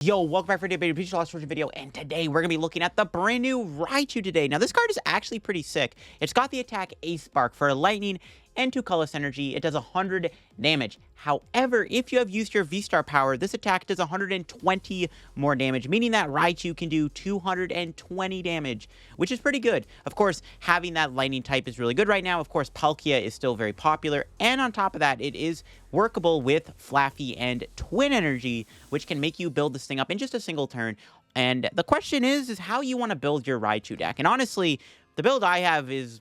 Yo, welcome back for a new Lost Origin video, and today we're going to be looking at the brand new Raichu today. Now, this card is actually pretty sick. It's got the attack Ace Spark for Lightning and 2 colorless energy. It does 100 damage. However, if you have used your V-Star power, this attack does 120 more damage, meaning that Raichu can do 220 damage, which is pretty good. Of course, having that Lightning type is really good right now. Of course, Palkia is still very popular, and on top of that, it is workable with Flaaffy and Twin Energy, which can make you build this thing up in just a single turn. And the question is how you want to build your Raichu deck. And honestly, the build I have is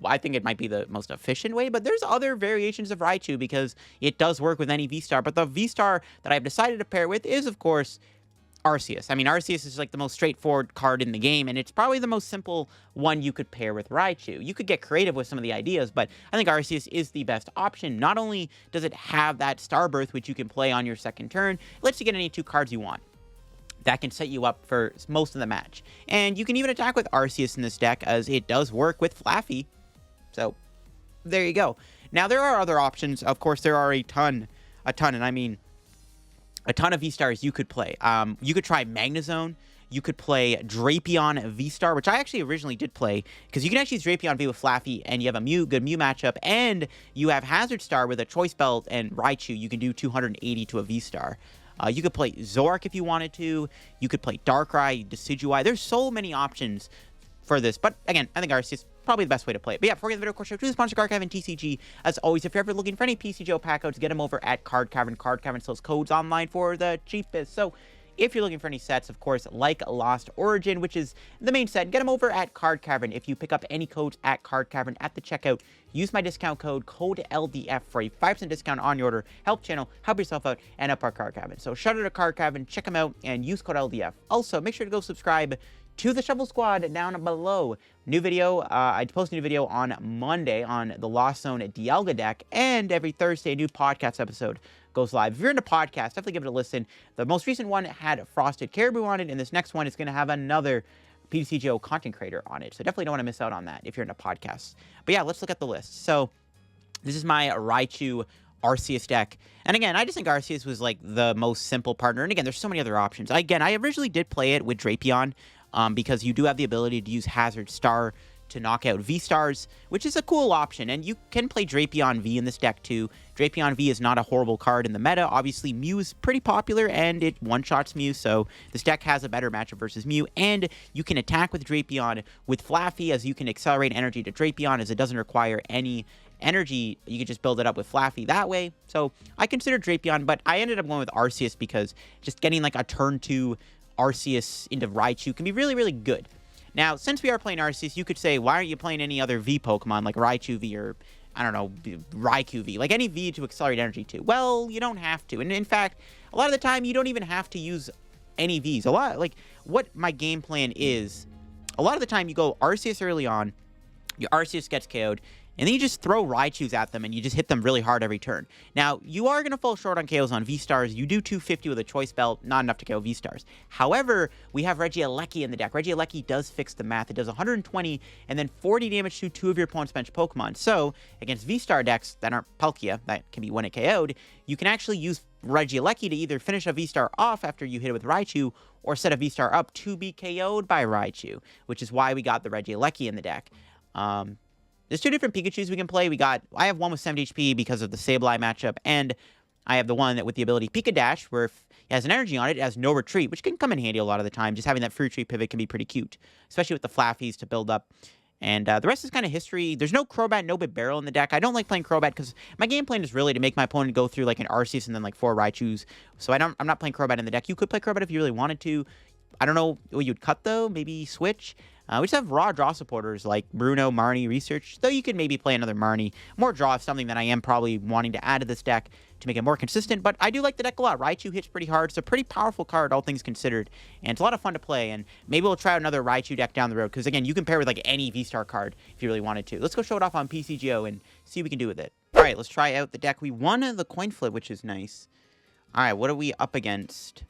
I think it might be the most efficient way, but there's other variations of Raichu because it does work with any V-Star. But the V-Star that I've decided to pair with is, of course, Arceus. I mean, Arceus is like the most straightforward card in the game, and it's probably the most simple one you could pair with Raichu. You could get creative with some of the ideas, but I think Arceus is the best option. Not only does it have that Starbirth, which you can play on your second turn, it lets you get any 2 cards you want. That can set you up for most of the match. And you can even attack with Arceus in this deck, as it does work with Flaaffy. So, there you go. Now, there are other options. Of course, there are a ton, and I mean a ton of V-Stars you could play. You could try Magnezone. You could play Drapion V-Star, which I actually originally did play, because you can actually use Drapion V with Flaaffy, and you have a good Mew matchup, and you have Hazard Star with a Choice Belt and Raichu. You can do 280 to a V-Star. You could play Zork if you wanted to. You could play Darkrai, Decidueye. There's so many options for this. But again, I think Arceus is probably the best way to play it. But yeah, before we get the video, of course, show to the sponsor Card Cavern TCG. As always, if you're ever looking for any PTCGO pack codes, get them over at Card Cavern. Card Cavern sells codes online for the cheapest. So if you're looking for any sets, of course, like Lost Origin, which is the main set, get them over at Card Cavern. If you pick up any codes at Card Cavern at the checkout, use my discount code LDF for a 5% discount on your order. Help channel, help yourself out, and up our Card Cavern. So shout out to Card Cavern, check them out, and use code LDF. Also, make sure to go subscribe to the Shovel Squad down below. New video, I post a new video on Monday on the Lost Zone Dialga deck, and every Thursday, a new podcast episode goes live. If you're into podcasts, definitely give it a listen. The most recent one had Frosted Caribou on it, and this next one is going to have another PTCGO content creator on it. So definitely don't want to miss out on that if you're into podcasts. But yeah, let's look at the list. So this is my Raichu Arceus deck. And again, I just think Arceus was like the most simple partner. And again, there's so many other options. Again, I originally did play it with Drapion because you do have the ability to use Hazard Star to knock out V-Stars, which is a cool option. And you can play Drapion V in this deck too. Drapion V is not a horrible card in the meta. Obviously, Mew is pretty popular, and it one-shots Mew, so this deck has a better matchup versus Mew. And you can attack with Drapion with Flaaffy, as you can accelerate energy to Drapion, as it doesn't require any energy. You can just build it up with Flaaffy that way. So I considered Drapion, but I ended up going with Arceus because just getting like a turn 2 Arceus into Raichu can be really, really good. Now, since we are playing Arceus, you could say, why aren't you playing any other V Pokemon, like Raichu V or, I don't know, Raikou V? Like any V to accelerate energy to. Well, you don't have to. And in fact, a lot of the time, you don't even have to use any Vs. Like, what my game plan is, a lot of the time, you go Arceus early on, your Arceus gets KO'd, and then you just throw Raichus at them, and you just hit them really hard every turn. Now, you are going to fall short on KOs on V-Stars. You do 250 with a Choice Belt, not enough to KO V-Stars. However, we have Regieleki in the deck. Regieleki does fix the math. It does 120 and then 40 damage to 2 of your opponent's bench Pokemon. So, against V-Star decks that aren't Palkia, that can be when it KO'd, you can actually use Regieleki to either finish a V-Star off after you hit it with Raichu, or set a V-Star up to be KO'd by Raichu, which is why we got the Regieleki in the deck. There's 2 different Pikachus we can play. I have one with 70 HP because of the Sableye matchup, and I have the one that with the ability Pika Dash, where if it has an energy on it, it has no retreat, which can come in handy a lot of the time. Just having that free retreat pivot can be pretty cute, especially with the Flaaffys to build up. And the rest is kind of history. There's no Crobat, no Big Barrel in the deck. I don't like playing Crobat because my game plan is really to make my opponent go through like an Arceus and then like 4 Raichus. So I'm not playing Crobat in the deck. You could play Crobat if you really wanted to. I don't know what you'd cut though. Maybe switch. We just have raw draw supporters like Bruno, Marnie, Research, though you could maybe play another Marnie. More draw is something that I am probably wanting to add to this deck to make it more consistent, but I do like the deck a lot. Raichu hits pretty hard. It's a pretty powerful card, all things considered, and it's a lot of fun to play, and maybe we'll try out another Raichu deck down the road, because again, you can pair with like any V-Star card if you really wanted to. Let's go show it off on PCGO and see what we can do with it. All right, let's try out the deck. We won the coin flip, which is nice. All right, what are we up against?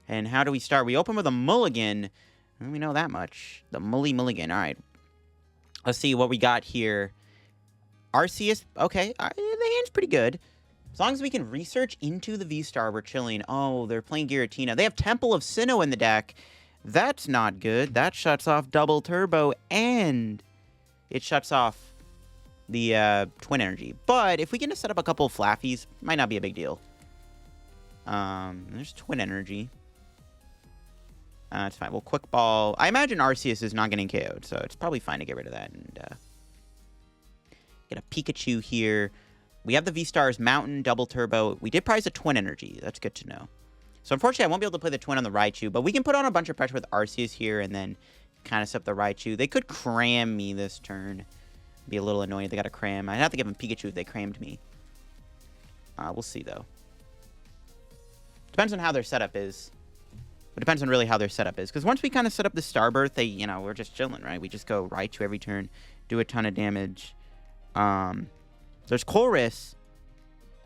And how do we start? We open with a Mulligan. We know that much. The Mulligan. All right. Let's see what we got here. Arceus. Okay. The hand's pretty good. As long as we can research into the V-Star, we're chilling. Oh, they're playing Giratina. They have Temple of Sinnoh in the deck. That's not good. That shuts off double turbo, and it shuts off the Twin Energy. But if we can just set up a couple of Flaaffys, might not be a big deal. There's Twin Energy. It's fine. We'll Quick Ball. I imagine Arceus is not getting KO'd, so it's probably fine to get rid of that. And get a Pikachu here. We have the V-Stars, Mountain, Double Turbo. We did prize a Twin Energy. That's good to know. So unfortunately, I won't be able to play the Twin on the Raichu, but we can put on a bunch of pressure with Arceus here and then kind of set up the Raichu. They could cram me this turn. Be a little annoying if they got a cram. I'd have to give them Pikachu if they crammed me. We'll see, though. Depends on how their setup is. It depends on really how their setup is. Because once we kind of set up the Starbirth, they, you know, we're just chilling, right? We just go Raichu every turn, do a ton of damage. There's Chorus.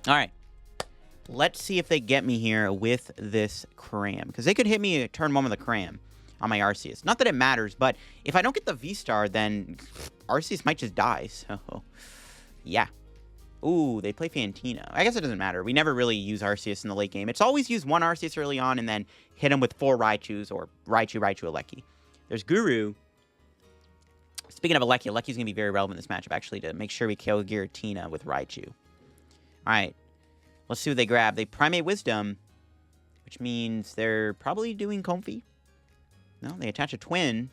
All right. Let's see if they get me here with this Cram. Because they could hit me turn 1 with a Cram on my Arceus. Not that it matters, but if I don't get the V-Star, then Arceus might just die. So, yeah. Ooh, they play Fantina. I guess it doesn't matter. We never really use Arceus in the late game. It's always use one Arceus early on and then hit him with 4 Raichus or Raichu, Alecki. There's Guru. Speaking of Alecki, Alecki's going to be very relevant in this matchup, actually, to make sure we kill Giratina with Raichu. All right. Let's see what they grab. They Primate Wisdom, which means they're probably doing Comfy. No, they attach a Twin.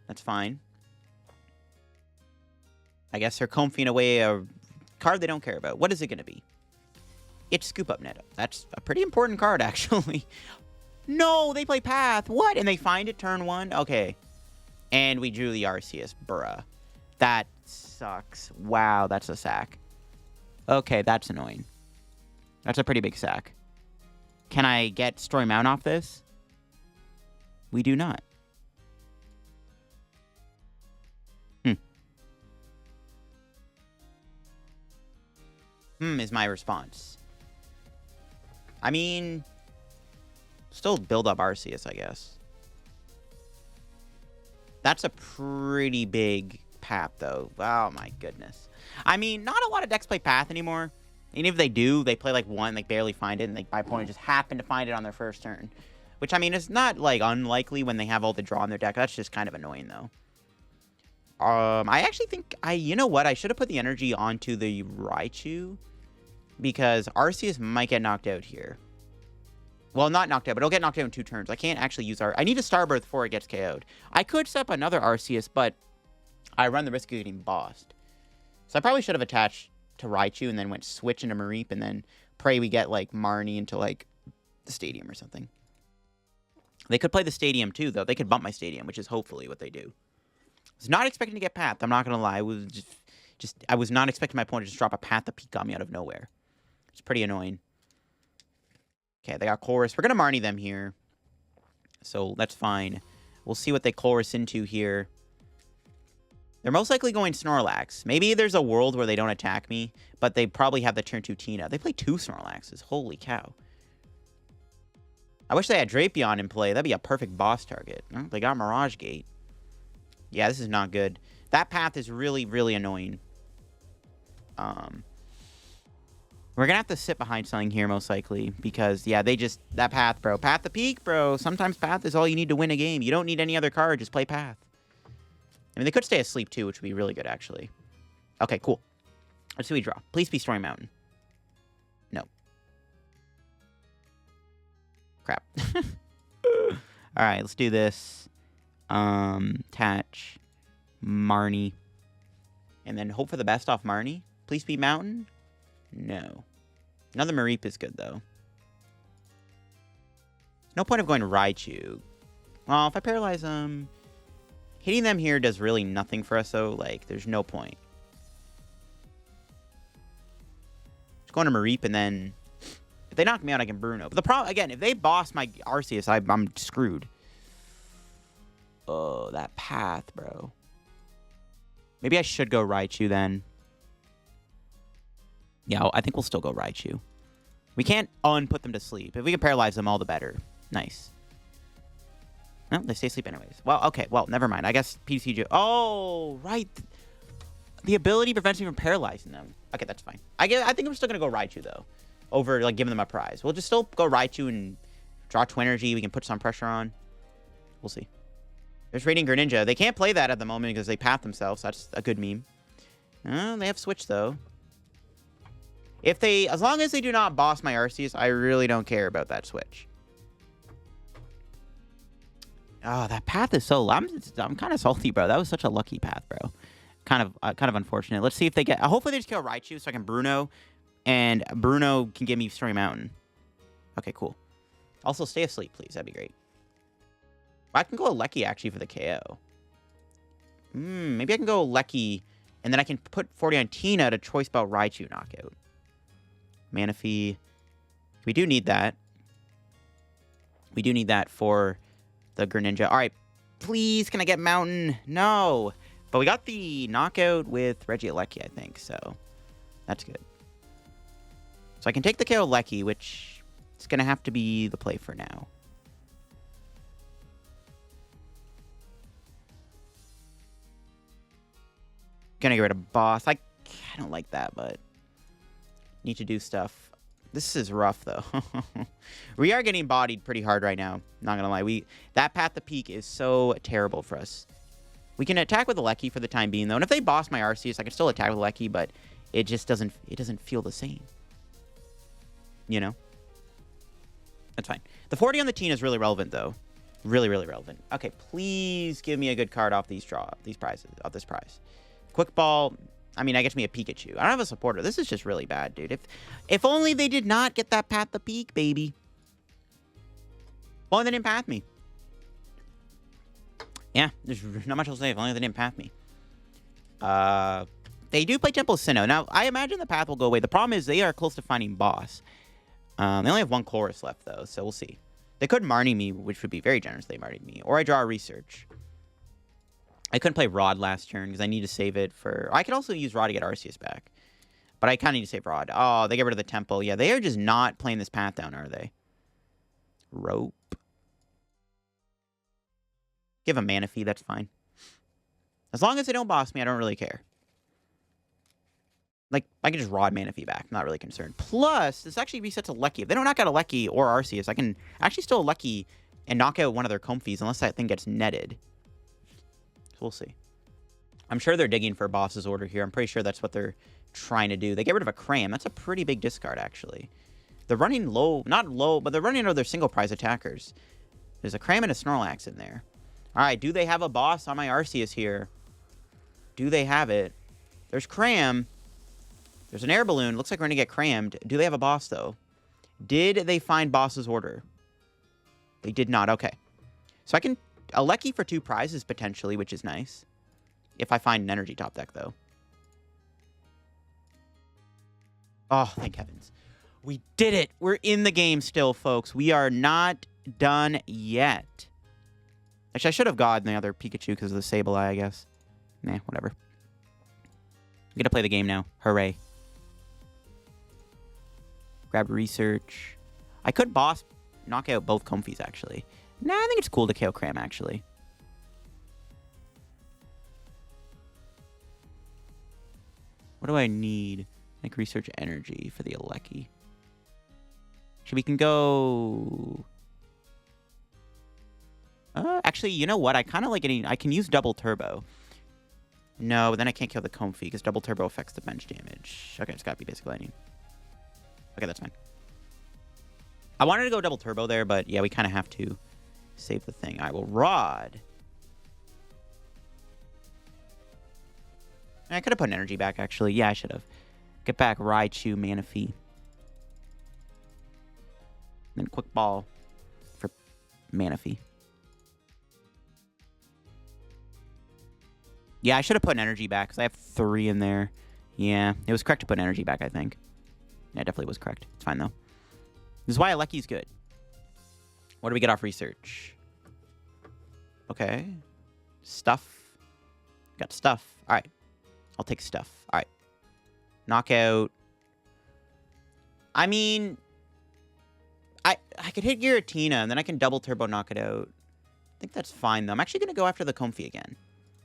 That's fine. I guess they're Comfying away a card they don't care about. What is it going to be? It's Scoop Up Netto. That's a pretty important card, actually. No, they play Path. What? And they find it turn 1? Okay. And we drew the Arceus. Bruh. That sucks. Wow, that's a sack. Okay, that's annoying. That's a pretty big sack. Can I get Stormy Mountain off this? We do not. Is my response. I mean, still build up Arceus, I guess. That's a pretty big path, though. Oh, my goodness. I mean, not a lot of decks play Path anymore. And if they do, they play like 1, they barely find it, and they, by opponent just happen to find it on their first turn. Which, I mean, is not, like, unlikely when they have all the draw in their deck. That's just kind of annoying, though. I actually think, you know what? I should have put the energy onto the Raichu. Because Arceus might get knocked out here. Well, not knocked out, but it'll get knocked out in 2 turns. I can't actually use I need a Starbirth before it gets KO'd. I could set up another Arceus, but I run the risk of getting bossed. So I probably should have attached to Raichu and then went switch into Mareep and then pray we get, like, Marnie into, like, the stadium or something. They could play the stadium, too, though. They could bump my stadium, which is hopefully what they do. I was not expecting to get Path. I'm not going to lie. I was I was not expecting my opponent to just drop a Path to peek on me out of nowhere. It's pretty annoying. Okay, they got Chorus. We're going to Marnie them here. So that's fine. We'll see what they Chorus into here. They're most likely going Snorlax. Maybe there's a world where they don't attack me, but they probably have the turn 2 Tina. They play 2 Snorlaxes. Holy cow. I wish they had Drapion in play. That'd be a perfect boss target. Oh, they got Mirage Gate. Yeah, this is not good. That Path is really, really annoying. We're going to have to sit behind something here, most likely. Because, yeah, they just... That Path, bro. Path to peak, bro. Sometimes Path is all you need to win a game. You don't need any other card. Just play Path. I mean, they could stay asleep, too, which would be really good, actually. Okay, cool. Let's see what we draw. Please be Stormy Mountain. No. Crap. Alright, let's do this. Attach. Marnie. And then hope for the best off Marnie. Please be Mountain. No. Another Mareep is good, though. No point of going to Raichu. Well, if I paralyze them... Hitting them here does really nothing for us, though. Like, there's no point. Just going to Mareep, and then... If they knock me out, I can Bruno. But the problem... Again, if they boss my Arceus, I'm screwed. Oh, that Path, bro. Maybe I should go Raichu, then. Yeah, I think we'll still go Raichu. We can't put them to sleep. If we can paralyze them, all the better. Nice. No, they stay asleep anyways. Well, okay. Well, never mind. I guess PTCGO... Oh, right. The ability prevents me from paralyzing them. Okay, that's fine. I think we're still going to go Raichu, though. Over, like, giving them a prize. We'll just still go Raichu and draw Twin Energy. We can put some pressure on. We'll see. There's Radiant Greninja. They can't play that at the moment because they path themselves. That's a good meme. They have Switch, though. As long as they do not boss my Arceus, I really don't care about that Switch. Oh, that path is so... I'm kind of salty, bro. That was such a lucky path, bro. Kind of unfortunate. Let's see if they get... hopefully they just kill Raichu so I can Bruno. And Bruno can give me Stormy Mountain. Okay, cool. Also, stay asleep, please. That'd be great. I can go Lecky, actually, for the KO. Maybe I can go Lecky, and then I can put 40 on Tina to Choice Belt Raichu knockout. Manaphy. We do need that. We do need that for the Greninja. All right. Please, can I get Mountain? No. But we got the knockout with Regieleki, I think, so that's good. So I can take the KO Lecky, which is going to have to be the play for now. Gonna get rid of Boss. I don't like that, but need to do stuff. This is rough, though. We are getting bodied pretty hard right now. Not gonna lie. That Path to Peak is so terrible for us. We can attack with the Lecky for the time being, though. And if they boss my Arceus, I can still attack with Lecky, but it just doesn't feel the same. You know? That's fine. The 40 on the Teen is really relevant, though. Really, really relevant. Okay, please give me a good card off this prize. Quick Ball. I mean, I get me a Pikachu. I don't have a supporter. This is just really bad, dude. If only they did not get that Path to Peak, baby. If only they didn't path me. Yeah, there's not much else to say. If only they didn't path me. They do play Temple Sinnoh. Now, I imagine the path will go away. The problem is they are close to finding boss. They only have one chorus left, though, so we'll see. They could Marnie me, which would be very generous if they Marnie me. Or I draw a Research. I couldn't play Rod last turn because I need to save it for... I could also use Rod to get Arceus back. But I kind of need to save Rod. Oh, they get rid of the Temple. Yeah, they are just not playing this path down, are they? Rope. Give a Manaphy, that's fine. As long as they don't boss me, I don't really care. Like, I can just Rod Manaphy back. I'm not really concerned. Plus, this actually resets a Lecky. If they don't knock out a Lecky or Arceus, I can actually still a Lecky and knock out one of their Comfies unless that thing gets netted. We'll see. I'm sure they're digging for boss's order here. I'm pretty sure that's what they're trying to do. They get rid of a Cram. That's a pretty big discard, actually. They're running low. Not low, but they're running out of their single prize attackers. There's a Cram and a Snorlax in there. All right, do they have a boss on my Arceus here? Do they have it? There's Cram. There's an Air Balloon. Looks like we're going to get crammed. Do they have a boss, though? Did they find boss's order? They did not. Okay. So I can... a Lecky for 2 prizes, potentially, which is nice. If I find an energy top deck, though. Oh, thank heavens. We did it! We're in the game still, folks. We are not done yet. Actually, I should have gotten the other Pikachu because of the Sableye, I guess. Nah, whatever. I'm gonna play the game now. Hooray. Grab Research. I could boss knock out both Comfies, actually. Nah, I think it's cool to KO Cram, actually. What do I need? Like Research Energy for the Lecky. Actually, we can go... actually, you know what? I kind of like getting... I can use Double Turbo. No, but then I can't kill the Comfy because Double Turbo affects the bench damage. Okay, it's got to be Basic Lightning. Okay, that's fine. I wanted to go Double Turbo there, but yeah, we kind of have to save the thing. I will Rod. I could have put an energy back, actually. Yeah, I should have. Get back Raichu, Manaphy. Then Quick Ball for Manaphy. Yeah, I should have put an energy back because I have 3 in there. Yeah, it was correct to put an energy back, I think. Yeah, it definitely was correct. It's fine, though. This is why Lecky's good. What do we get off Research? Okay. Stuff. Got Stuff. All right. I'll take Stuff. All right. Knockout. I mean... I could hit Giratina, and then I can Double Turbo knock it out. I think that's fine, though. I'm actually going to go after the Comfy again.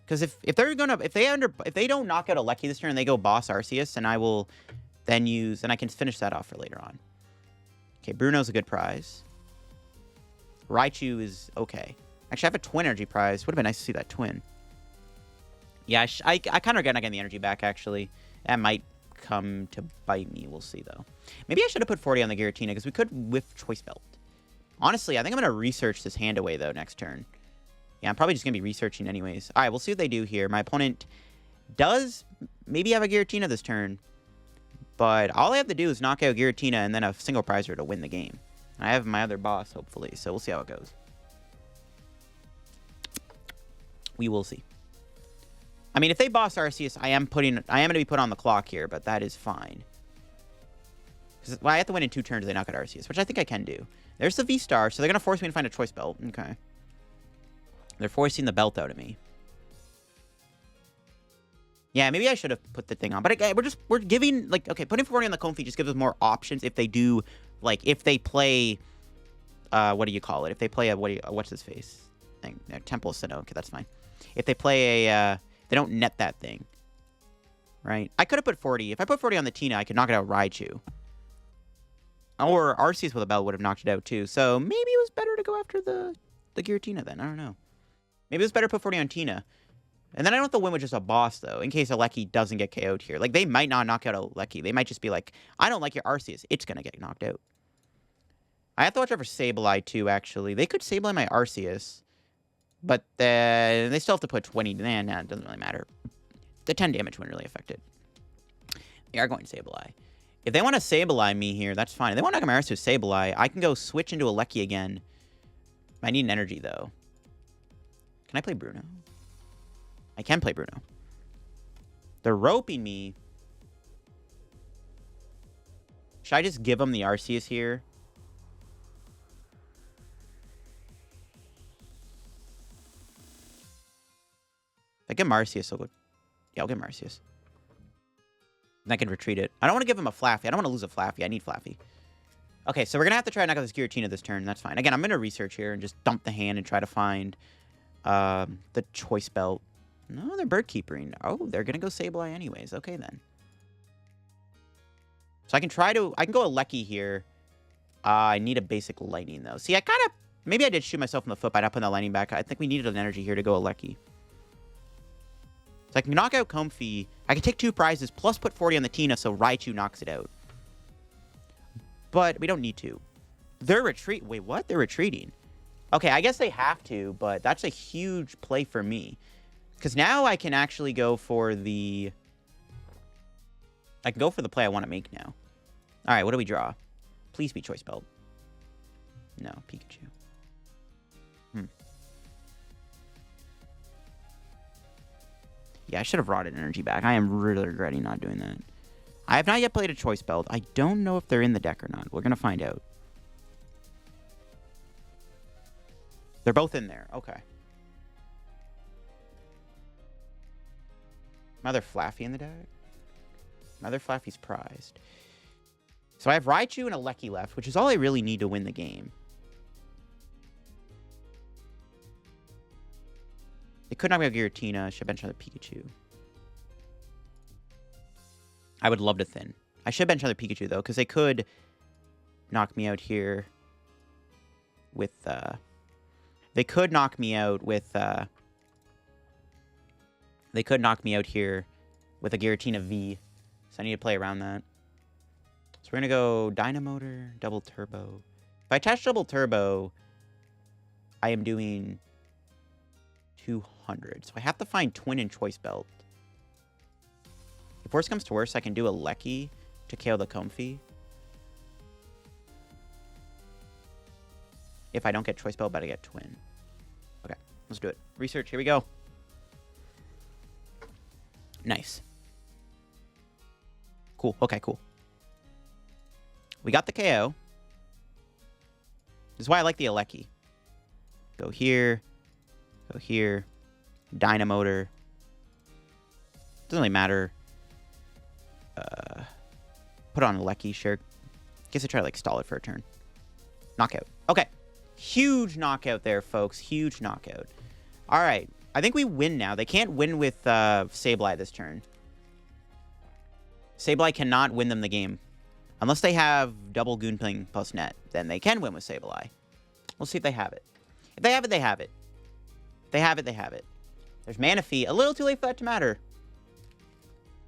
Because if they don't knock out a Lecky this turn and they go boss Arceus, and I will then use, and I can finish that off for later on. Okay, Bruno's a good prize. Raichu is okay. Actually, I have a Twin Energy prize. Would have been nice to see that Twin. Yeah, I kind of regret not getting the energy back, actually. That might come to bite me. We'll see, though. Maybe I should have put 40 on the Giratina, because we could whiff Choice Belt. Honestly, I think I'm going to research this hand away, though, next turn. Yeah, I'm probably just going to be researching anyways. All right, we'll see what they do here. My opponent does maybe have a Giratina this turn. But all I have to do is knock out Giratina and then a single prizer to win the game. I have my other boss, hopefully, so we'll see how it goes. We will see. I mean, if they boss Arceus, I am going to be put on the clock here, but that is fine. Because I have to win in 2 turns if they knock out Arceus, which I think I can do. There's the V-Star, so they're going to force me to find a Choice Belt. Okay. They're forcing the belt out of me. Yeah, maybe I should have put the thing on. But we're giving, like, okay, putting 40 on the Comfy just gives us more options if they do, like, if they play, what do you call it? If they play a, what's his face thing? Temple Sinnoh. Okay, that's fine. If they play a, they don't net that thing. Right? I could have put 40. If I put 40 on the Tina, I could knock it out Raichu. Or Arceus with a belt would have knocked it out, too. So maybe it was better to go after the Giratina then. I don't know. Maybe it was better to put 40 on Tina. And then I don't have to win with just a boss, though, in case a Lecky doesn't get KO'd here. Like, they might not knock out a Lecky. They might just be like, I don't like your Arceus. It's going to get knocked out. I have to watch out for Sableye, too, actually. They could Sableye my Arceus. But they still have to put 20. Nah, it doesn't really matter. The 10 damage wouldn't really affect it. They are going to Sableye. If they want to Sableye me here, that's fine. If they want to knock my Arceus with Sableye, I can go switch into a Lecky again. I need an energy, though. Can I play Bruno? I can play Bruno. They're roping me. Should I just give them the Arceus here? If I give him Arceus, I'll go... Yeah, I'll give him Arceus. And I can retreat it. I don't want to give him a Flaaffy. I don't want to lose a Flaaffy. I need Flaaffy. Okay, so we're going to have to try to knock out this Giratina this turn. That's fine. Again, I'm going to research here and just dump the hand and try to find the Choice Belt. No, they're Bird Keepering. Oh, they're going to go Sableye anyways. Okay, then. So I can go a Lecky here. I need a basic Lightning, though. See, maybe I did shoot myself in the foot by not putting the Lightning back. I think we needed an energy here to go a Lecky. So I can knock out Comfy. I can take 2 prizes, plus put 40 on the Tina, so Raichu knocks it out. But we don't need to. Wait, what? They're retreating. Okay, I guess they have to, but that's a huge play for me. Because now I can actually go for the... I can go for the play I want to make now. Alright, what do we draw? Please be Choice Belt. No, Pikachu. Yeah, I should have rotted energy back. I am really regretting not doing that. I have not yet played a Choice Belt. I don't know if they're in the deck or not. We're going to find out. They're both in there. Okay. Another Flaaffy in the deck. Another Flaaffy's prized. So I have Raichu and a Lecky left, which is all I really need to win the game. They could not be a Giratina. Should bench another Pikachu. I would love to thin. I should bench another Pikachu, though, because they could knock me out here with... They could knock me out with... They could knock me out here with a Giratina V. So I need to play around that. So we're going to go Dynamotor, Double Turbo. If I attach Double Turbo, I am doing 200. So I have to find Twin and Choice Belt. If worse comes to worse, I can do a Lecky to KO the Comfy. If I don't get Choice Belt, but I get Twin. Okay, let's do it. Research, here we go. Nice. Cool, okay, cool. We got the KO. This is why I like the Lecky. Go here. Go here. Dynamotor. Doesn't really matter. Put on a Lecky, sure. Guess I try to, like, stall it for a turn. Knockout. Okay. Huge knockout there, folks. Huge knockout. All right. I think we win now. They can't win with Sableye this turn. Sableye cannot win them the game. Unless they have double Goonpling plus net, then they can win with Sableye. We'll see if they have it. If they have it, they have it. If they have it, they have it. There's Manaphy. A little too late for that to matter.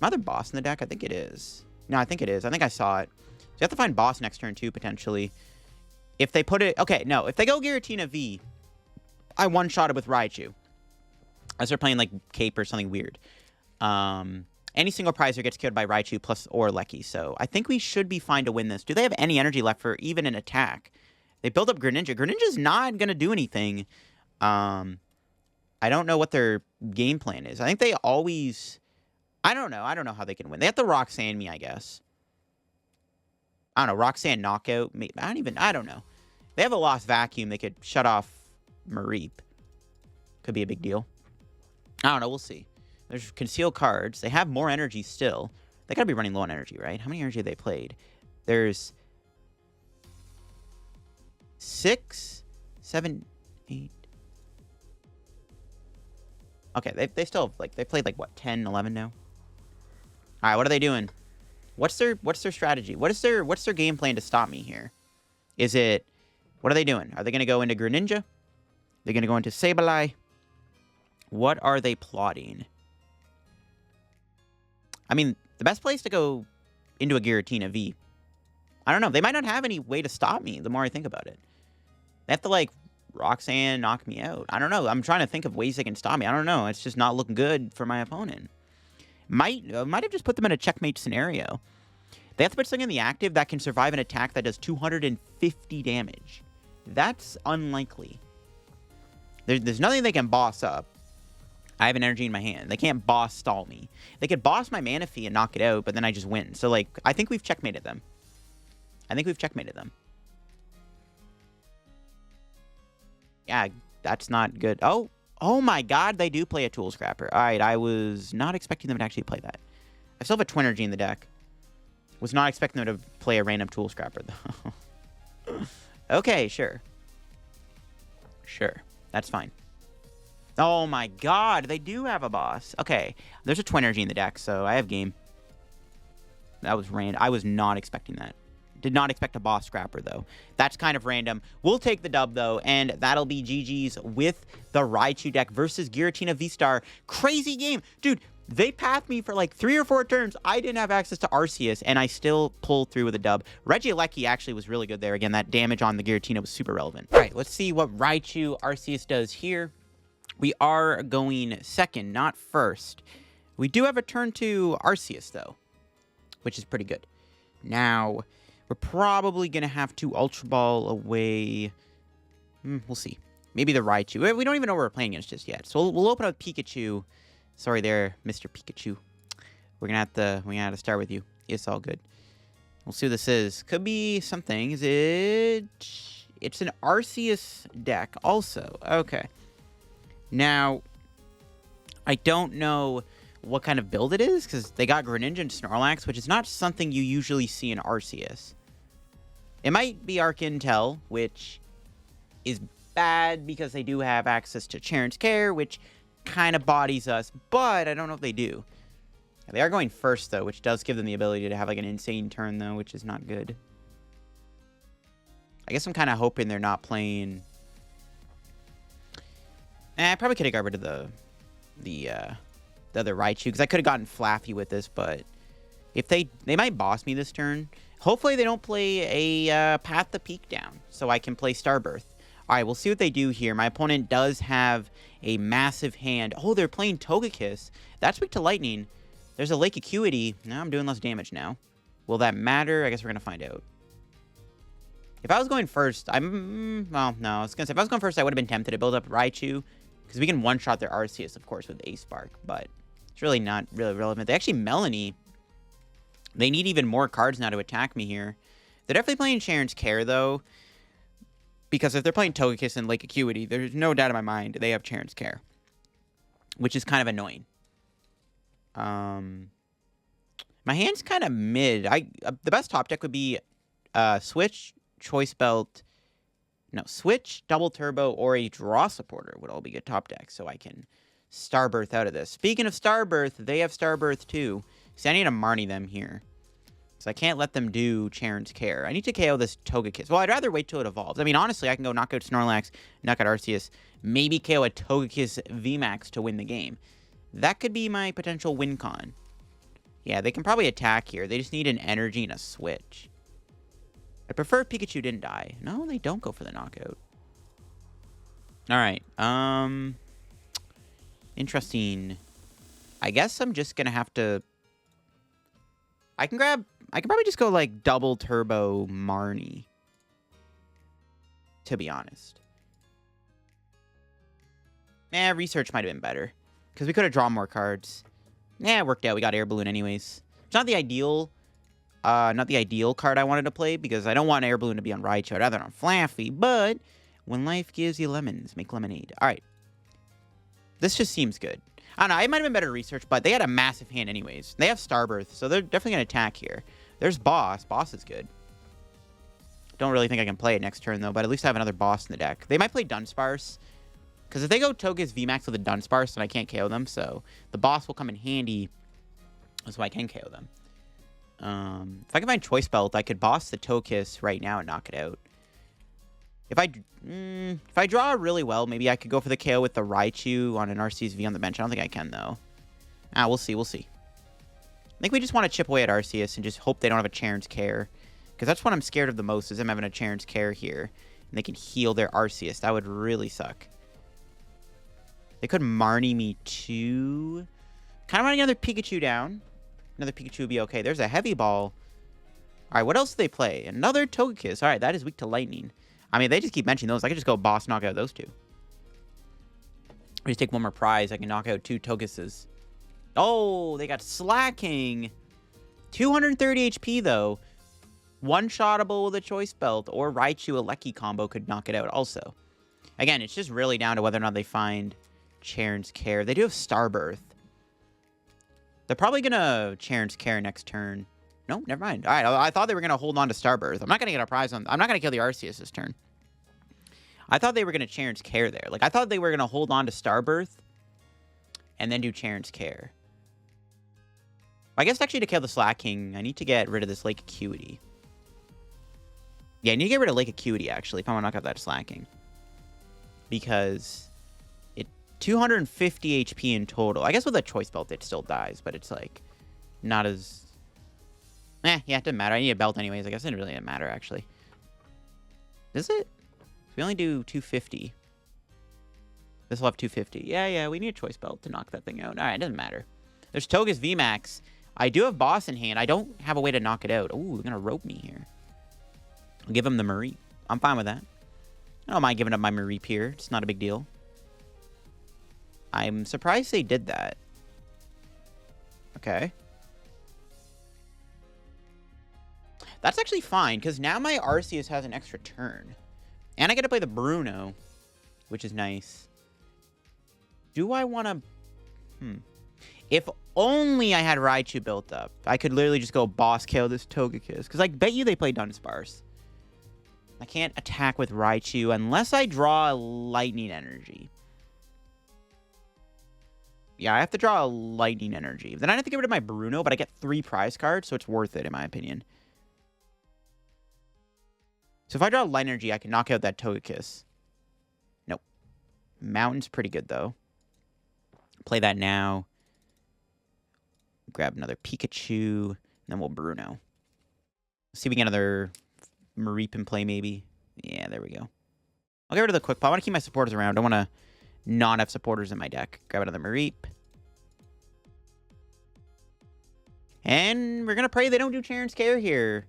Am I the boss in the deck? I think it is. No, I think it is. I think I saw it. So you have to find boss next turn too, potentially. If they put it... Okay, no. If they go Giratina V, I one-shot it with Raichu. As they're playing like Cape or something weird. Any single prizer gets killed by Raichu plus or Lecky. So I think we should be fine to win this. Do they have any energy left for even an attack? They build up Greninja. Greninja's not going to do anything. I don't know what their game plan is. I think they always... I don't know. I don't know how they can win. They have to Roxanne me, I guess. I don't know. Roxanne knockout. I don't know. They have a Lost Vacuum. They could shut off Mareep. Could be a big deal. I don't know. We'll see. There's concealed cards. They have more energy still. They gotta be running low on energy, right? How many energy have they played? There's 6, 7, 8. Okay, they still have, like, they played, like, what, 10, 11 now? Alright, what are they doing? What's their strategy? What's their game plan to stop me here? Is it... What are they doing? Are they gonna go into Greninja? They're gonna go into Sableye? What are they plotting? I mean, the best place to go into a Giratina V. I don't know. They might not have any way to stop me the more I think about it. They have to, like, Roxanne knock me out. I don't know. I'm trying to think of ways they can stop me. I don't know. It's just not looking good for my opponent. Might have just put them in a checkmate scenario. They have to put something in the active that can survive an attack that does 250 damage. That's unlikely. There's nothing they can boss up. I have an energy in my hand. They can't boss stall me. They could boss my Manaphy and knock it out, but then I just win. So, like, I think we've checkmated them. Yeah, that's not good. Oh my god, they do play a Tool Scrapper. Alright, I was not expecting them to actually play that. I still have a Twin Energy in the deck. Was not expecting them to play a random Tool Scrapper, though. Okay, sure. Sure, that's fine. Oh my god, they do have a boss. Okay, there's a Twin Energy in the deck, so I have game. That was random. I was not expecting that. Did not expect a boss scrapper, though. That's kind of random. We'll take the dub, though, and that'll be GG's with the Raichu deck versus Giratina V-Star. Crazy game. Dude, they pathed me for like 3 or 4 turns. I didn't have access to Arceus, and I still pulled through with a dub. Regieleki actually was really good there. Again, that damage on the Giratina was super relevant. All right, let's see what Raichu Arceus does here. We are going second, not first. We do have a turn to Arceus, though, which is pretty good. Now, we're probably going to have to Ultra Ball away. We'll see. Maybe the Raichu. We don't even know what we're playing against just yet. So we'll open up Pikachu. Sorry there, Mr. Pikachu. We're going to have to start with you. It's all good. We'll see what this is. Could be something. Is it... It's an Arceus deck also. Okay. Now, I don't know what kind of build it is, because they got Greninja and Snorlax, which is not something you usually see in Arceus. It might be Arc Intel, which is bad because they do have access to Charon's Care, which kind of bodies us, but I don't know if they do. They are going first, though, which does give them the ability to have like an insane turn, though, which is not good. I guess I'm kind of hoping they're not playing... I probably could have got rid of the other Raichu, because I could have gotten Flaaffy with this, but if they might boss me this turn. Hopefully they don't play a Path to Peak down, so I can play Starbirth. All right, we'll see what they do here. My opponent does have a massive hand. Oh, they're playing Togekiss. That's weak to Lightning. There's a Lake Acuity. Now I'm doing less damage now. Will that matter? I guess we're going to find out. If I was going first, well, no. I was going to say, if I was going first, I would have been tempted to build up Raichu, because we can one-shot their Arceus, of course, with A-Spark, but it's really not really relevant. They actually Melanie. They need even more cards now to attack me here. They're definitely playing Charon's Care, though, because if they're playing Togekiss and Lake Acuity, there's no doubt in my mind they have Charon's Care, which is kind of annoying. My hand's kind of mid. The best top deck would be Switch, Choice Belt... No, Switch, Double Turbo, or a Draw Supporter would all be good top decks, so I can Starbirth out of this. Speaking of Starbirth, they have Starbirth too. See, I need to Marnie them here. So I can't let them do Charon's Care. I need to KO this Togekiss. Well, I'd rather wait till it evolves. I mean, honestly, I can go knock out Snorlax, knock out Arceus, maybe KO a Togekiss VMAX to win the game. That could be my potential win con. Yeah, they can probably attack here. They just need an energy and a switch. I prefer if Pikachu didn't die. No, they don't go for the knockout. Alright, interesting. I guess I'm just gonna have to... I can probably just go, like, double turbo Marnie. To be honest. Research might have been better. Because we could have drawn more cards. It worked out. We got Air Balloon anyways. It's not the ideal card I wanted to play, because I don't want Air Balloon to be on Raichu. I'd rather on Flaaffy, but when life gives you lemons, make lemonade. Alright. This just seems good. I don't know, it might have been better research, but they had a massive hand anyways. They have Starbirth, so they're definitely going to attack here. There's Boss. Boss is good. Don't really think I can play it next turn, though, but at least I have another Boss in the deck. They might play Dunsparce, because if they go Togekiss VMAX with a Dunsparce, then I can't KO them, so the Boss will come in handy, so I can KO them. If I can find Choice Belt, I could Boss the Togekiss right now and knock it out. If I draw really well, maybe I could go for the KO with the Raichu on an Arceus V on the bench. I don't think I can, though. We'll see. We'll see. I think we just want to chip away at Arceus and just hope they don't have a Charon's Care. Because that's what I'm scared of the most, is them having a Charon's Care here. And they can heal their Arceus. That would really suck. They could Marnie me too. Kind of want another Pikachu down. Another Pikachu would be okay. There's a Heavy Ball. Alright, what else do they play? Another Togekiss. Alright, that is weak to Lightning. I mean, they just keep mentioning those. I could just go Boss, knock out those two. Just take one more prize. I can knock out 2 Togesses. Oh, they got Slacking. 230 HP, though. One-shottable with a Choice Belt. Or Raichu-Aleki combo could knock it out also. Again, it's just really down to whether or not they find Charon's Care. They do have Starbirth. They're probably going to Charon's Care next turn. No, never mind. All right, I thought they were going to hold on to Starbirth. I'm not going to get a prize on... I'm not going to kill the Arceus this turn. I thought they were going to Charon's Care there. Like, I thought they were going to hold on to Starbirth and then do Charon's Care. I guess actually to kill the Slacking, I need to get rid of this Lake Acuity. Yeah, I need to get rid of Lake Acuity, actually, if I want to knock out that Slacking. Because it 250 HP in total. I guess with a Choice Belt, it still dies, but it's, like, not as... yeah, it doesn't matter. I need a belt anyways. I guess it really didn't matter, actually. Does it? We only do 250. This will have 250. Yeah, we need a Choice Belt to knock that thing out. All right, it doesn't matter. There's Togekiss VMAX. I do have Boss in hand. I don't have a way to knock it out. Ooh, they're going to rope me here. I'll give him the Mareep. I'm fine with that. I don't mind giving up my Mareep here. It's not a big deal. I'm surprised they did that. Okay. That's actually fine, because now my Arceus has an extra turn. And I get to play the Bruno, which is nice. Do I want to... If only I had Raichu built up. I could literally just go Boss KO this Togekiss. Because I bet you they play Dunsparce. I can't attack with Raichu unless I draw a Lightning Energy. Yeah, I have to draw a Lightning Energy. Then I have to get rid of my Bruno, but I get 3 prize cards, so it's worth it in my opinion. So if I draw Light Energy, I can knock out that Togekiss. Nope. Mountain's pretty good, though. Play that now. Grab another Pikachu. And then we'll Bruno. See if we get another Mareep in play, maybe. Yeah, there we go. I'll get rid of the Quick Paw. I want to keep my supporters around. I don't want to not have supporters in my deck. Grab another Mareep. And we're going to pray they don't do Charon's Care here.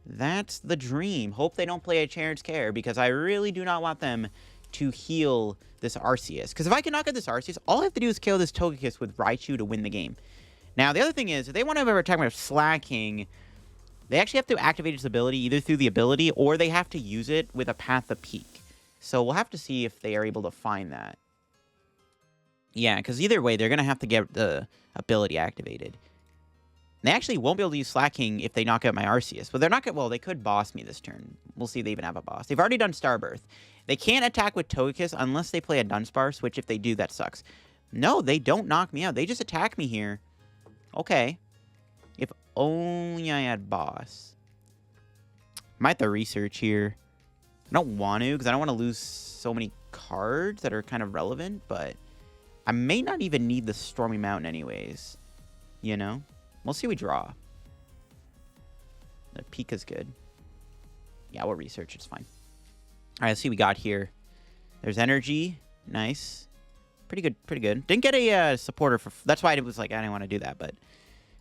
That's the dream. Hope they don't play a Charon's Care, because I really do not want them to heal this Arceus. Because if I can knock out this Arceus, all I have to do is kill this Togekiss with Raichu to win the game. Now, the other thing is, if they want to ever attack with Slacking, they actually have to activate its ability either through the ability, or they have to use it with a Path of Peak. So we'll have to see if they are able to find that. Yeah, because either way, they're going to have to get the ability activated. They actually won't be able to use Slacking if they knock out my Arceus. But they're not going to... Well, they could boss me this turn. We'll see if they even have a boss. They've already done Starbirth. They can't attack with Togekiss unless they play a Dunsparce, which if they do, that sucks. No, they don't knock me out. They just attack me here. Okay. If only I had boss. Might have to research here. I don't want to, because I don't want to lose so many cards that are kind of relevant, but I may not even need the Stormy Mountain anyways. You know? We'll see what we draw. The Pika's good. Yeah, we'll research. It's fine. Alright, let's see what we got here. There's energy. Nice. Pretty good, pretty good. Didn't get a supporter for... That's why it was like, I didn't want to do that, but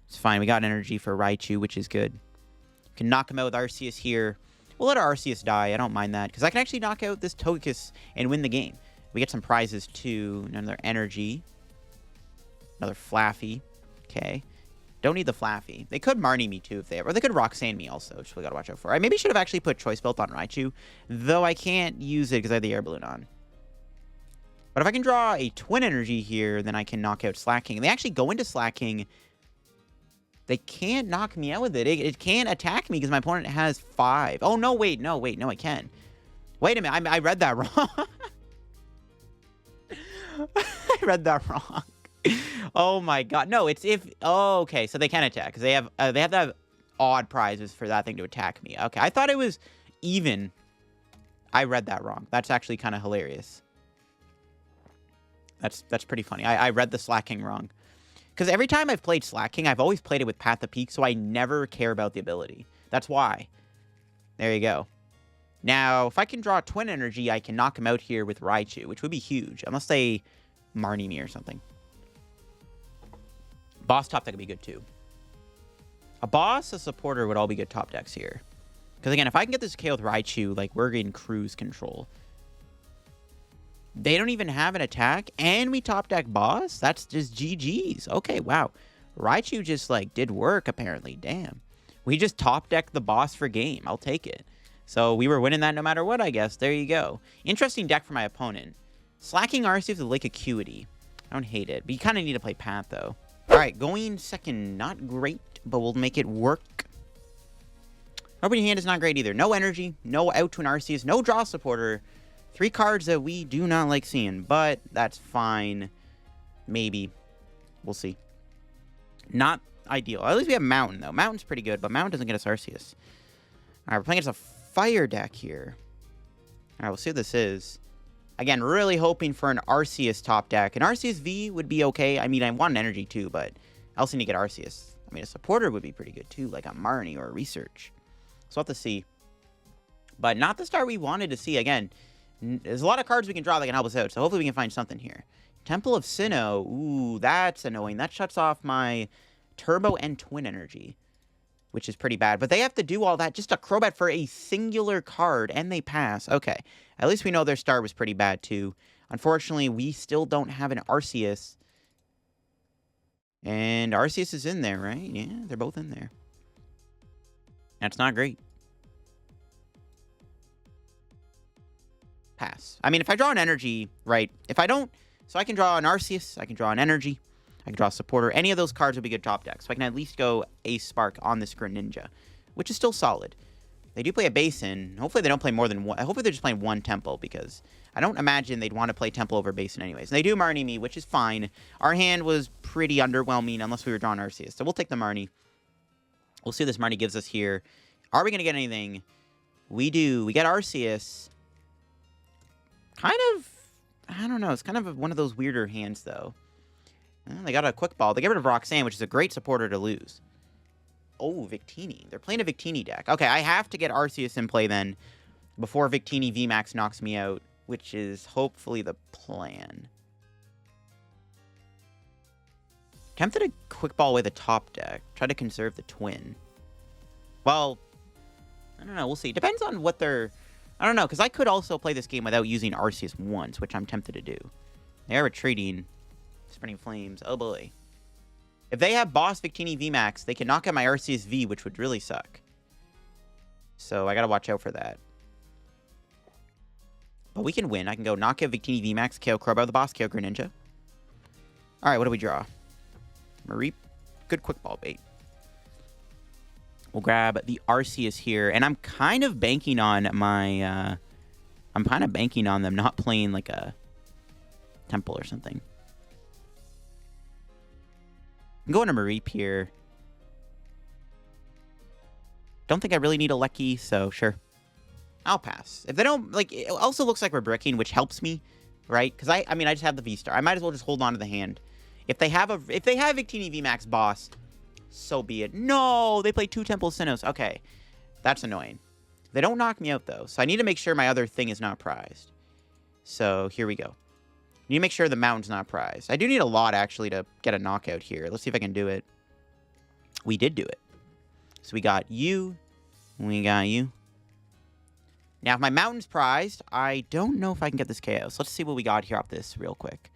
it's fine. We got energy for Raichu, which is good. Can knock him out with Arceus here. We'll let our Arceus die. I don't mind that, because I can actually knock out this Togekiss and win the game. We get some prizes, too. Another energy. Another Flaaffy. Okay. Don't need the Flaaffy. They could Marnie me, too, if they ever... Or they could Roxanne me, also, which we gotta watch out for. I maybe should have actually put Choice Belt on Raichu, though I can't use it because I have the Air Balloon on. But if I can draw a Twin Energy here, then I can knock out Slacking. And they actually go into Slacking. They can't knock me out with it. It can't attack me because my opponent has 5. Oh, no, wait. No, wait. No, I can. Wait a minute. I read that wrong. I read that wrong. Oh, my God. No, it's if... Oh, okay. So they can attack because they have to have odd prizes for that thing to attack me. Okay. I thought it was even. I read that wrong. That's actually kind of hilarious. That's pretty funny. I read the Slacking wrong. Because every time I've played Slacking, I've always played it with Path of Peak, so I never care about the ability. That's why. There you go. Now, if I can draw Twin Energy, I can knock him out here with Raichu, which would be huge. Unless they Marnie me or something. Boss top deck would be good, too. A boss, a supporter would all be good top decks here. Because, again, if I can get this KO with Raichu, like, we're in cruise control. They don't even have an attack, and we top deck boss? That's just GG's. Okay, wow. Raichu just, like, did work, apparently. Damn. We just top decked the boss for game. I'll take it. So, we were winning that no matter what, I guess. There you go. Interesting deck for my opponent. Slacking Arceus with Lake Acuity. I don't hate it, but you kind of need to play Path, though. Alright, going second. Not great, but we'll make it work. Opening hand is not great either. No energy, no out to an Arceus, no draw supporter. 3 cards that we do not like seeing, but that's fine. Maybe. We'll see. Not ideal. At least we have Mountain, though. Mountain's pretty good, but Mountain doesn't get us Arceus. Alright, we're playing against a fire deck here. Alright, we'll see what this is. Again, really hoping for an Arceus top deck. An Arceus V would be okay. I mean, I want an energy, too, but I also need to get Arceus. I mean, a supporter would be pretty good, too, like a Marnie or a Research. So we'll have to see. But not the start we wanted to see. Again, there's a lot of cards we can draw that can help us out, so hopefully we can find something here. Temple of Sinnoh. Ooh, that's annoying. That shuts off my Turbo and Twin Energy, which is pretty bad. But they have to do all that just to Crobat for a singular card, and they pass. Okay, at least we know their start was pretty bad, too. Unfortunately, we still don't have an Arceus. And Arceus is in there, right? Yeah, they're both in there. That's not great. Pass. I mean, if I draw an energy, right, if I don't, so I can draw an Arceus, I can draw an energy, I can draw a supporter, any of those cards would be good top deck, so I can at least go Ace Spark on this Greninja, which is still solid. They do play a Basin. Hopefully they don't play more than one. Hopefully they're just playing one Temple, because I don't imagine they'd want to play Temple over Basin anyways. And they do Marnie me, which is fine. Our hand was pretty underwhelming unless we were drawing Arceus, so we'll take the Marnie. We'll see what this Marnie gives us here. Are we going to get anything? We do. We get Arceus. Kind of, I don't know. It's kind of one of those weirder hands, though. They got a Quick Ball. They get rid of Roxanne, which is a great supporter to lose. Oh, Victini. They're playing a Victini deck. Okay, I have to get Arceus in play then before Victini VMAX knocks me out, which is hopefully the plan. Tempted to Quick Ball away the top deck. Try to conserve the Twin. Well, I don't know. We'll see. Depends on what they're... I don't know, because I could also play this game without using Arceus once, which I'm tempted to do. They are retreating. Spinning Flames. Oh, boy. If they have Boss Victini VMAX, they can knock out my Arceus V, which would really suck. So I gotta watch out for that. But we can win. I can go knock out Victini VMAX, KO Crobat the boss, KO Greninja. Alright, what do we draw? Mareep. Good Quick Ball bait. We'll grab the Arceus here. And I'm kind of banking on my... I'm kind of banking on them not playing like a Temple or something. I'm going to Mareep here. Don't think I really need a Lecky, so sure. I'll pass. If they don't, like, it also looks like we're bricking, which helps me, right? Because I mean, I just have the V-Star. I might as well just hold on to the hand. If they have Victini VMAX boss, so be it. No, they play 2 Temple Sinnohs. Okay, that's annoying. They don't knock me out, though, so I need to make sure my other thing is not prized. So here we go. Need to make sure the mountain's not prized. I do need a lot, actually, to get a knockout here. Let's see if I can do it. We did do it. So we got you. We got you. Now, if my mountain's prized, I don't know if I can get this KO. So let's see what we got here off this real quick.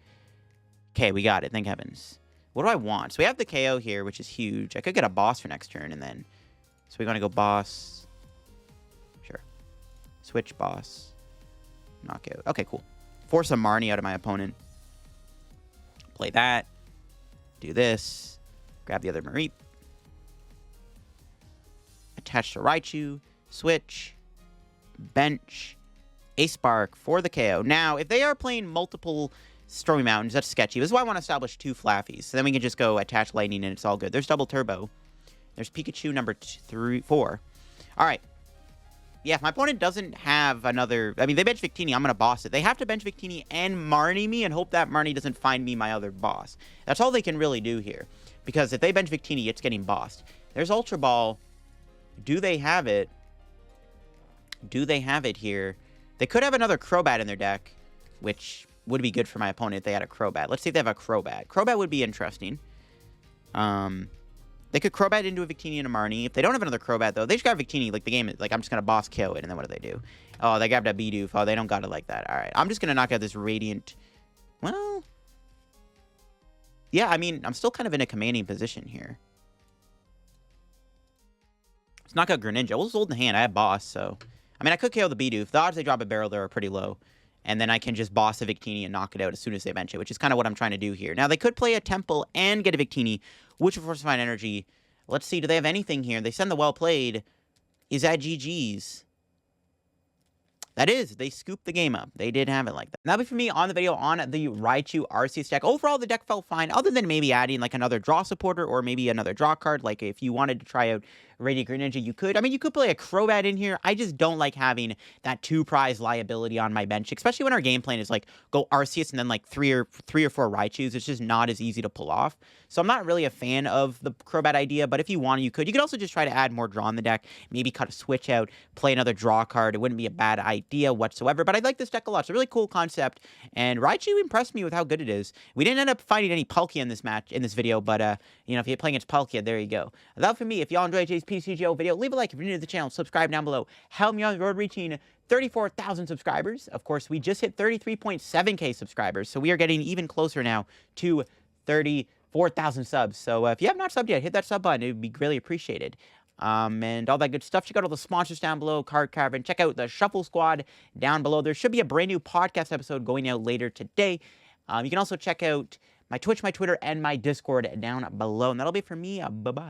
Okay, we got it. Thank heavens. What do I want? So we have the KO here, which is huge. I could get a boss for next turn, and then... So we're going to go boss. Sure. Switch boss. Knockout. Okay, cool. Force a Marnie out of my opponent. Play that. Do this. Grab the other Mareep. Attach to Raichu. Switch. Bench. A Spark for the KO. Now, if they are playing multiple Stormy Mountains, that's sketchy. This is why I want to establish 2 Flaaffys. So then we can just go attach Lightning and it's all good. There's double turbo. There's Pikachu number 4. All right. Yeah, if my opponent doesn't have another... I mean, they bench Victini, I'm going to boss it. They have to bench Victini and Marnie me and hope that Marnie doesn't find me my other boss. That's all they can really do here. Because if they bench Victini, it's getting bossed. There's Ultra Ball. Do they have it? Do they have it here? They could have another Crobat in their deck, which would be good for my opponent if they had a Crobat. Let's see if they have a Crobat. Crobat would be interesting. They could Crobat into a Victini and a Marnie. If they don't have another Crobat, though, they just got Victini. Like, the game is, like, I'm just going to boss KO it, and then what do? Oh, they grabbed a Bidoof. Oh, they don't got it like that. All right. I'm just going to knock out this Radiant. Well, yeah, I mean, I'm still kind of in a commanding position here. Let's knock out Greninja. We'll just hold in the hand. I have boss, so... I mean, I could KO the Bidoof. The odds they drop a barrel there are pretty low. And then I can just boss a Victini and knock it out as soon as they bench it, which is kind of what I'm trying to do here. Now, they could play a Temple and get a Victini, which would force Fine Energy. Let's see, do they have anything here? They send the Well Played. Is that GG's? That is, they scooped the game up. They did have it like that. That'll be for me on the video on the Raichu Arceus deck. Overall, the deck felt fine, other than maybe adding like another draw supporter or maybe another draw card. Like if you wanted to try out Radiant Greninja, you could. I mean, you could play a Crobat in here. I just don't like having that 2 prize liability on my bench, especially when our game plan is like go Arceus and then like three or four Raichus. It's just not as easy to pull off. So I'm not really a fan of the Crobat idea, but if you want, you could. You could also just try to add more draw in the deck, maybe cut a switch out, play another draw card. It wouldn't be a bad idea whatsoever, but I like this deck a lot. It's a really cool concept, and Raichu impressed me with how good it is. We didn't end up finding any Palkia in this video, but you know, if you're playing against Palkia, there you go. That for me. If y'all enjoyed today's PTCGO video, leave a like if you're new to the channel, subscribe down below. Help me on the road reaching 34,000 subscribers. Of course, we just hit 33.7k subscribers, so we are getting even closer now to 34,000 subs. So if you have not subbed yet, hit that sub button. It would be greatly appreciated. And all that good stuff. Check out all the sponsors down below, Card Cavern. Check out the Shuffle Squad down below. There should be a brand new podcast episode going out later today. You can also check out my Twitch, my Twitter, and my Discord down below. And that'll be for me. Bye-bye.